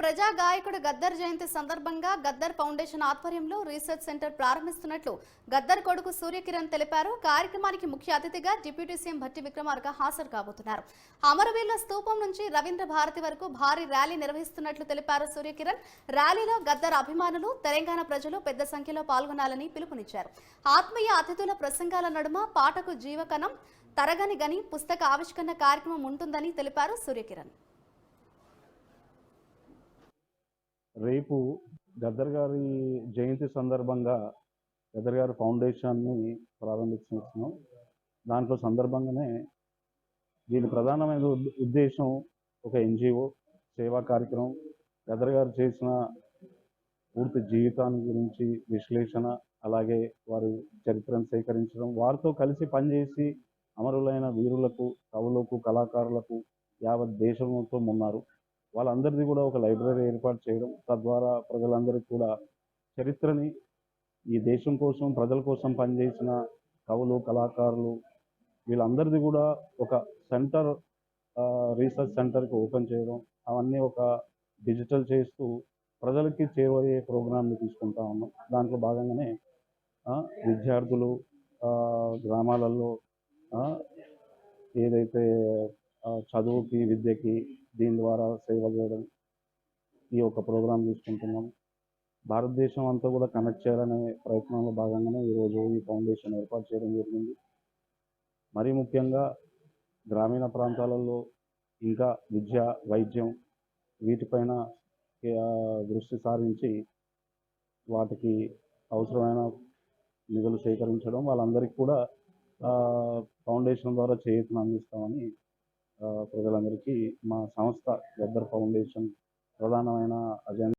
ప్రజా గాయకుడు గద్దర్ జయంతి సందర్భంగా గద్దర్ ఫౌండేషన్ ఆధ్వర్యంలో రీసెర్చ్ సెంటర్ ప్రారంభిస్తున్నట్లు గద్దర్ కొడుకు సూర్యకిరణ్ తెలిపారు. కార్యక్రమానికి ముఖ్య అతిథిగా డిప్యూటీ సీఎం భట్టి విక్రమార్క హాజరు కాబోతున్నారు. అమరవీరుల స్తూపం నుంచి రవీంద్ర భారతి వరకు భారీ ర్యాలీ నిర్వహిస్తున్నట్లు తెలిపారు సూర్యకిరణ్. ర్యాలీలో గద్దర్ అభిమానులు, తెలంగాణ ప్రజలు పెద్ద సంఖ్యలో పాల్గొనాలని పిలుపునిచ్చారు. ఆత్మీయ అతిథుల ప్రసంగాల నడుమ పాటకు జీవకణం, తరగని గని పుస్తక ఆవిష్కరణ కార్యక్రమం ఉంటుందని తెలిపారు సూర్యకిరణ్. రేపు గద్దర్ గారి జయంతి సందర్భంగా గద్దర్ గారి ఫౌండేషన్ని ప్రారంభిస్తున్నాం. దాంట్లో సందర్భంగానే దీని ప్రధానమైన ఉద్దేశం ఒక ఎన్జిఓ సేవా కార్యక్రమం. గద్దర్ గారు చేసిన పూర్తి జీవితాన్ని గురించి విశ్లేషణ, అలాగే వారి చరిత్రను సేకరించడం, వారితో కలిసి పనిచేసి అమరులైన వీరులకు, కవులకు, కళాకారులకు యావత్ దేశం మొత్తం ఉన్నారు. వాళ్ళందరిది కూడా ఒక లైబ్రరీ ఏర్పాటు చేయడం, తద్వారా ప్రజలందరికీ కూడా చరిత్రని, ఈ దేశం కోసం, ప్రజల కోసం పనిచేసిన కవులు, కళాకారులు వీళ్ళందరిది కూడా ఒక సెంటర్, రీసెర్చ్ సెంటర్కి ఓపెన్ చేయడం, అవన్నీ ఒక డిజిటల్ చేస్తూ ప్రజలకి చేరయ్యే ప్రోగ్రామ్ని తీసుకుంటా ఉన్నాం. దాంట్లో భాగంగానే విద్యార్థులు గ్రామాలలో ఏదైతే చదువుకి, విద్యకి దీని ద్వారా సేవ చేయడం, ఈ యొక్క ప్రోగ్రాం తీసుకుంటున్నాం. భారతదేశం అంతా కూడా కనెక్ట్ చేయాలనే ప్రయత్నంలో భాగంగానే ఈరోజు ఈ ఫౌండేషన్ ఏర్పాటు చేయడం జరిగింది. మరీ ముఖ్యంగా గ్రామీణ ప్రాంతాలలో ఇంకా విద్య, వైద్యం వీటిపైన దృష్టి సారించి వాటికి అవసరమైన నిధులు సేకరించడం, వాళ్ళందరికీ కూడా ఫౌండేషన్ ద్వారా చేయూతను అందిస్తామని ప్రజలందరికీ మా సంస్థ గద్దర్ ఫౌండేషన్ ప్రధానమైన అజెండా.